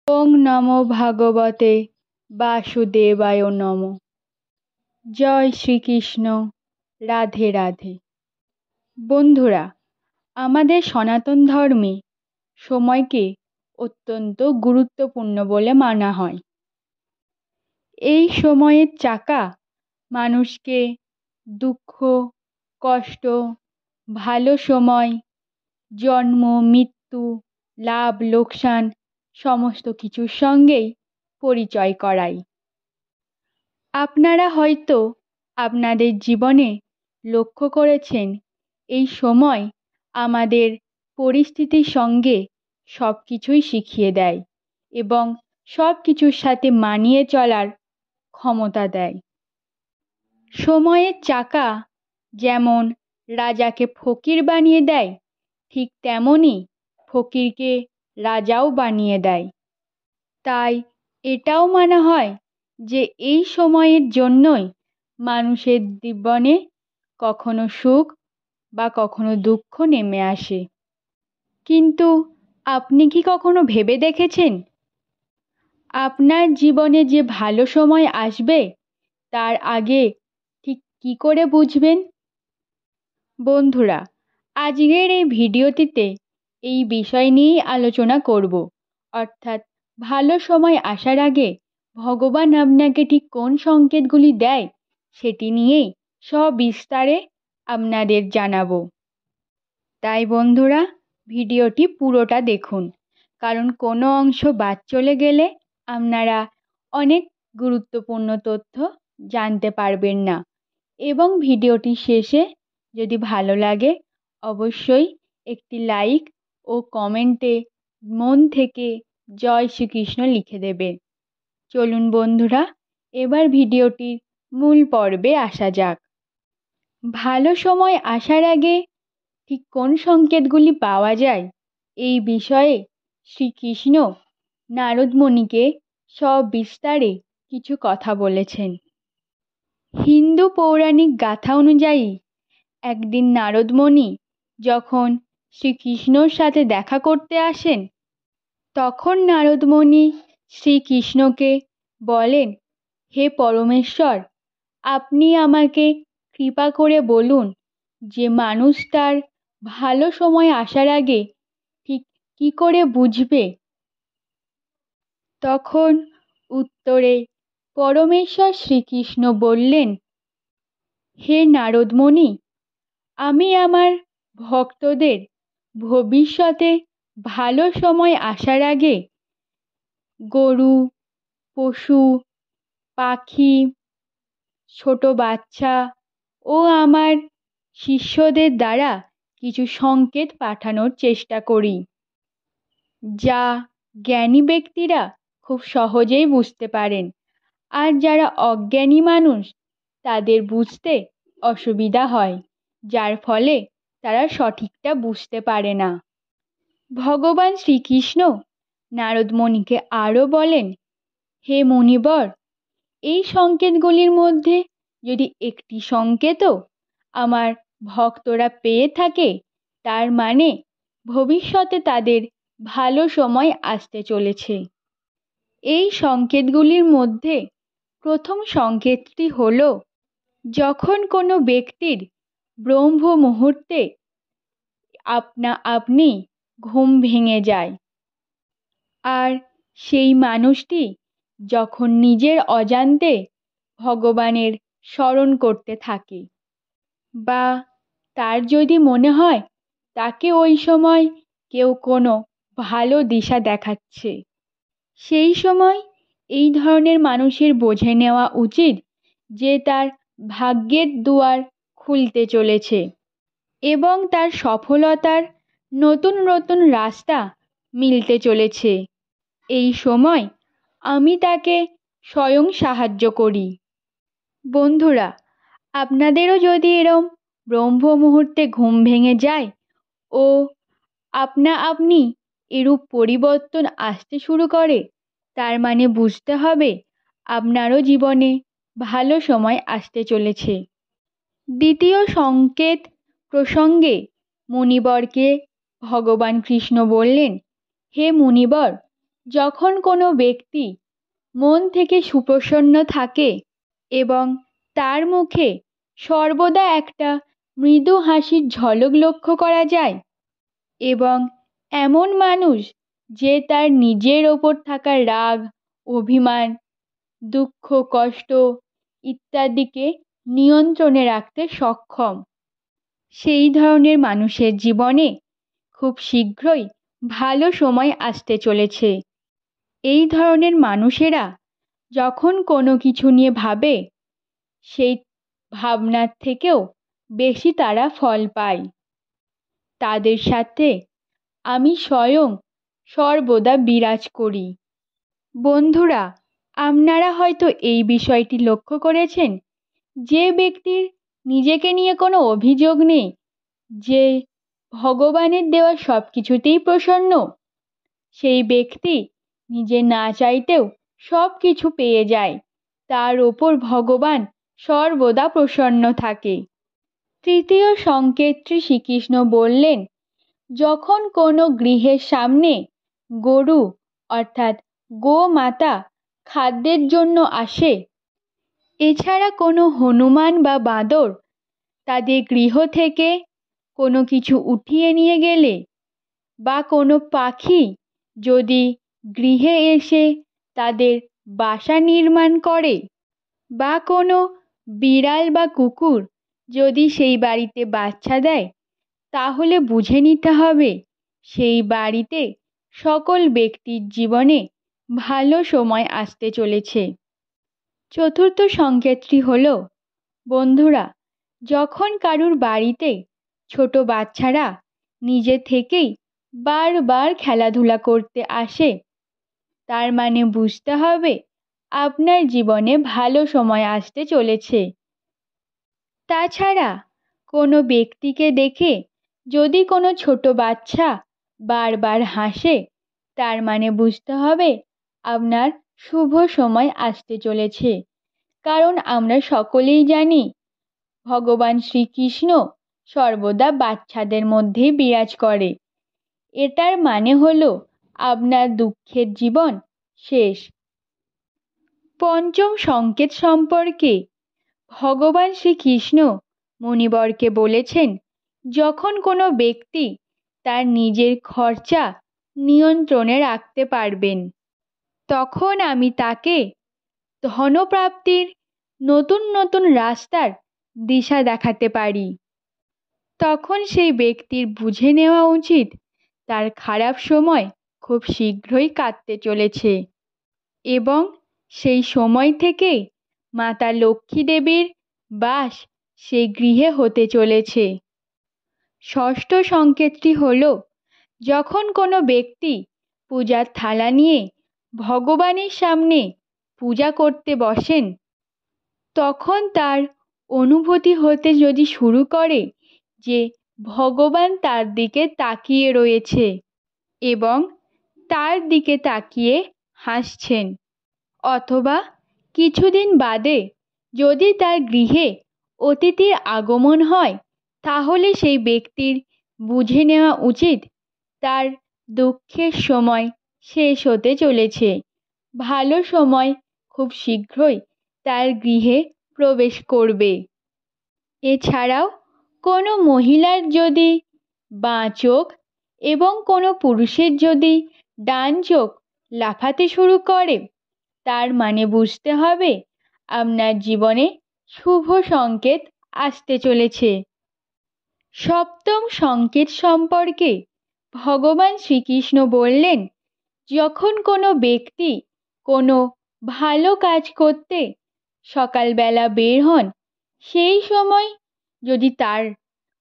ওং নমো ভাগবতে বাসুদেবায় নমঃ। জয় শ্রীকৃষ্ণ। রাধে রাধে। বন্ধুরা, আমাদের সনাতন ধর্মে সময়কে অত্যন্ত গুরুত্বপূর্ণ বলে মানা হয়। এই সময়ের চাকা মানুষকে দুঃখ, কষ্ট, ভালো সময়, জন্ম, মৃত্যু, লাভ, লোকসান সমস্ত কিছুর সঙ্গেই পরিচয় করায়। আপনারা হয়তো আপনাদের জীবনে লক্ষ্য করেছেন, এই সময় আমাদের পরিস্থিতির সঙ্গে সব কিছুই শিখিয়ে দেয় এবং সব কিছুর সাথে মানিয়ে চলার ক্ষমতা দেয়। সময়ের চাকা যেমন রাজাকে ফকির বানিয়ে দেয়, ঠিক তেমনই ফকিরকে রাজাও বানিয়ে দেয়। তাই এটাও মানা হয় যে এই সময়ের জন্যই মানুষের জীবনে কখনো সুখ বা কখনো দুঃখ নেমে আসে। কিন্তু আপনি কি কখনো ভেবে দেখেছেন, আপনার জীবনে যে ভালো সময় আসবে তার আগে ঠিক কী করে বুঝবেন? বন্ধুরা, আজকের এই ভিডিওটিতে এই বিষয় নিয়েই আলোচনা করব, অর্থাৎ ভালো সময় আসার আগে ভগবান আপনাকে ঠিক কোন সংকেতগুলি দেয় সেটি নিয়েই সবিস্তারে আপনাদের জানাবো। তাই বন্ধুরা, ভিডিওটি পুরোটা দেখুন, কারণ কোনো অংশ বাদ চলে গেলে আপনারা অনেক গুরুত্বপূর্ণ তথ্য জানতে পারবেন না। এবং ভিডিওটি শেষে যদি ভালো লাগে অবশ্যই একটি লাইক ও কমেন্টে মন থেকে জয় শ্রীকৃষ্ণ লিখে দেবে। চলুন বন্ধুরা, এবার ভিডিওটির মূল পর্বে আসা যাক। ভালো সময় আসার আগে ঠিক কোন সংকেতগুলি পাওয়া যায়, এই বিষয়ে শ্রীকৃষ্ণ নারদ মুনিকে সবিস্তারে কিছু কথা বলেছেন। হিন্দু পৌরাণিক গাথা অনুযায়ী একদিন নারদ মুনি যখন শ্রীকৃষ্ণর সাথে দেখা করতে আসেন, তখন নারদ মুনি শ্রীকৃষ্ণকে বলেন, হে পরমেশ্বর, আপনি আমাকে কৃপা করে বলুন যে মানুষ তার ভালো সময় আসার আগে ঠিক কী করে বুঝবে? তখন উত্তরে পরমেশ্বর শ্রীকৃষ্ণ বললেন, হে নারদ মুনি, আমি আমার ভক্তদের ভবিষ্যতে ভালো সময় আসার আগে গরু, পশু, পাখি, ছোট বাচ্চা ও আমার শিষ্যদের দ্বারা কিছু সংকেত পাঠানোর চেষ্টা করি, যা জ্ঞানী ব্যক্তিরা খুব সহজেই বুঝতে পারেন, আর যারা অজ্ঞানী মানুষ তাদের বুঝতে অসুবিধা হয়, যার ফলে তারা সঠিকটা বুঝতে পারে না। ভগবান শ্রীকৃষ্ণ নারদ মুনিকে আরও বলেন, হে মুনিবর, এই সংকেতগুলির মধ্যে যদি একটি সংকেতও আমার ভক্তরা পেয়ে থাকে, তার মানে ভবিষ্যতে তাদের ভালো সময় আসতে চলেছে। এই সংকেতগুলির মধ্যে প্রথম সংকেতটি হল, যখন কোনো ব্যক্তির ব্রহ্ম মুহূর্তে আপনি ঘুম ভেঙে যায়, আর সেই মানুষটি যখন নিজের অজান্তে ভগবানের স্মরণ করতে থাকে, বা তার যদি মনে হয় তাকে ওই সময় কেউ কোনো ভালো দিশা দেখাচ্ছে, সেই সময় এই ধরনের মানুষের বুঝে নেওয়া উচিত যে তার ভাগ্যের দুয়ার খুলতে চলেছে এবং তার সফলতার নতুন নতুন রাস্তা মিলতে চলেছে। এই সময় আমি তাকে স্বয়ং সাহায্য করি। বন্ধুরা, আপনাদেরও যদি এরম ব্রহ্ম মুহূর্তে ঘুম ভেঙে যায় ও আপনি এরূপ পরিবর্তন আসতে শুরু করে, তার মানে বুঝতে হবে আপনারও জীবনে ভালো সময় আসতে চলেছে। দ্বিতীয় সংকেত প্রসঙ্গে মুনিবরকে ভগবান কৃষ্ণ বললেন, হে মুনিবর, যখন কোনো ব্যক্তি মন থেকে সুপ্রসন্ন থাকে এবং তার মুখে সর্বদা একটা মৃদু হাসির ঝলক লক্ষ্য করা যায়, এবং এমন মানুষ যে তার নিজের ওপর থাকা রাগ, অভিমান, দুঃখ, কষ্ট ইত্যাদিকে নিয়ন্ত্রণে রাখতে সক্ষম, সেই ধরনের মানুষের জীবনে খুব শীঘ্রই ভালো সময় আসতে চলেছে। এই ধরনের মানুষেরা যখন কোনো কিছু নিয়ে ভাবে, সেই ভাবনার থেকেও বেশি তারা ফল পায়। তাদের সাথে আমি স্বয়ং সর্বদা বিরাজ করি। বন্ধুরা, আপনারা হয়তো এই বিষয়টি লক্ষ্য করেছেন, যে ব্যক্তির নিজেকে নিয়ে কোনো অভিযোগ নেই, যে ভগবানের দেওয়া সব কিছুতেই প্রসন্ন, সেই ব্যক্তি নিজে না চাইতেও সব কিছু পেয়ে যায়। তার ওপর ভগবান সর্বদা প্রসন্ন থাকে। তৃতীয় সংকেতটি শ্রীকৃষ্ণ বললেন, যখন কোনো গৃহের সামনে গরু অর্থাৎ গোমাতা খাদ্যের জন্য আসে, এছাড়া কোনো হনুমান বা বাঁদর তাদের গৃহ থেকে কোনো কিছু উঠিয়ে নিয়ে গেলে, বা কোনো পাখি যদি গৃহে এসে তাদের বাসা নির্মাণ করে, বা কোনো বিড়াল বা কুকুর যদি সেই বাড়িতে বাচ্চা দেয়, তাহলে বুঝে নিতে হবে সেই বাড়িতে সকল ব্যক্তির জীবনে ভালো সময় আসতে চলেছে। চতুর্থ সংকেতটি হলো, বন্ধুরা, যখন কারুর বাড়িতে ছোট বাচ্চারা নিজে থেকেই বারবার খেলাধুলা করতে আসে, তার মানে বুঝতে হবে আপনার জীবনে ভালো সময় আসতে চলেছে। তাছাড়া কোনো ব্যক্তিকে দেখে যদি কোনো ছোট বাচ্চা বারবার হাসে, তার মানে বুঝতে হবে আপনার শুভ সময় আসতে চলেছে। কারণ আমরা সকলেই জানি ভগবান শ্রীকৃষ্ণ সর্বদা বাচ্চাদের মধ্যেই বিরাজ করে। এটার মানে হলো আপনার দুঃখের জীবন শেষ। পঞ্চম সংকেত সম্পর্কে ভগবান শ্রীকৃষ্ণ মুনিবরকে বলেছেন, যখন কোনো ব্যক্তি তার নিজের খরচা নিয়ন্ত্রণে রাখতে পারবেন, তখন আমি তাকে ধনপ্রাপ্তির নতুন নতুন রাস্তার দিশা দেখাতে পারি। তখন সেই ব্যক্তির বুঝে নেওয়া উচিত তার খারাপ সময় খুব শীঘ্রই কাটতে চলেছে, এবং সেই সময় থেকে মাতা লক্ষ্মী দেবীর বাস সেই গৃহে হতে চলেছে। ষষ্ঠ সংকেতটি হলো, যখন কোনো ব্যক্তি পূজার থালা নিয়ে ভগবানের সামনে পূজা করতে বসেন, তখন তার অনুভূতি হতে যদি শুরু করে যে ভগবান তার দিকে তাকিয়ে রয়েছে এবং তার দিকে তাকিয়ে হাসছেন, অথবা কিছুদিন বাদে যদি তার গৃহে অতিথির আগমন হয়, তাহলে সেই ব্যক্তির বুঝে নেওয়া উচিত তার দুঃখের সময় শেষ হতে চলেছে। ভালো সময় খুব শীঘ্রই তার গৃহে প্রবেশ করবে। এছাড়াও কোনো মহিলার যদি বাঁ চোখ এবং কোনো পুরুষের যদি ডান চোখ লাফাতে শুরু করে, তার মানে বুঝতে হবে আপনার জীবনে শুভ সংকেত আসতে চলেছে। সপ্তম সংকেত সম্পর্কে ভগবান শ্রীকৃষ্ণ বললেন, যখন কোনো ব্যক্তি কোনো ভালো কাজ করতে সকালবেলা বের হন, সেই সময় যদি তার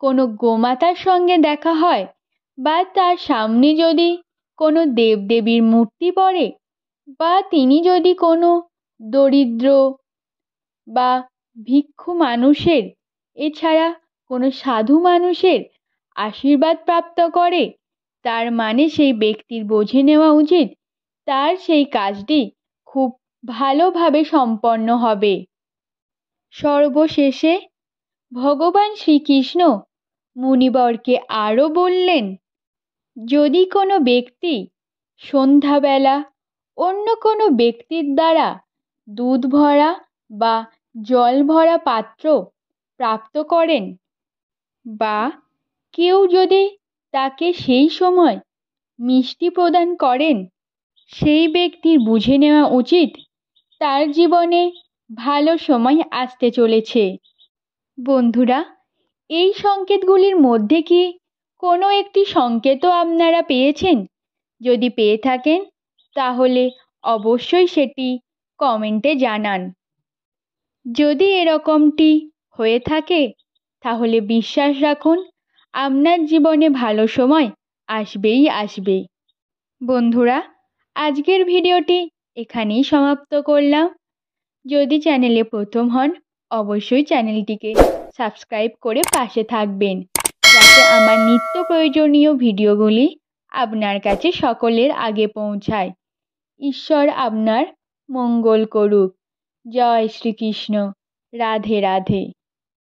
কোনো গোমাতার সঙ্গে দেখা হয়, বা তার সামনে যদি কোনো দেবদেবীর মূর্তি পড়ে, বা তিনি যদি কোনো দরিদ্র বা ভিক্ষু মানুষের, এছাড়া কোনো সাধু মানুষের আশীর্বাদ প্রাপ্ত করে, তার মানে সেই ব্যক্তির বুঝে নেওয়া উচিত তার সেই কাজটি খুব ভালোভাবে সম্পন্ন হবে। সর্বশেষে ভগবান শ্রীকৃষ্ণ মুনিবরকে আরও বললেন, যদি কোনো ব্যক্তি সন্ধ্যাবেলা অন্য কোনো ব্যক্তির দ্বারা দুধ ভরা বা জল ভরা পাত্র প্রাপ্ত করেন, বা কেউ যদি তাকে সেই সময় মিষ্টি প্রদান করেন, সেই ব্যক্তির বুঝে নেওয়া উচিত তার জীবনে ভালো সময় আসতে চলেছে। বন্ধুরা, এই সংকেতগুলির মধ্যে কি কোনো একটি সংকেতও আপনারা পেয়েছেন? যদি পেয়ে থাকেন তাহলে অবশ্যই সেটি কমেন্টে জানান। যদি এরকমটি হয়ে থাকে তাহলে বিশ্বাস রাখুন আপনার জীবনে ভালো সময় আসবেই আসবে। বন্ধুরা, আজকের ভিডিওটি এখানেই সমাপ্ত করলাম। যদি চ্যানেলে প্রথম হন অবশ্যই চ্যানেলটিকে সাবস্ক্রাইব করে পাশে থাকবেন, যাতে আমার নিত্য প্রয়োজনীয় ভিডিওগুলি আপনার কাছে সকলের আগে পৌঁছায়। ঈশ্বর আপনার মঙ্গল করুক। জয় শ্রীকৃষ্ণ। রাধে রাধে।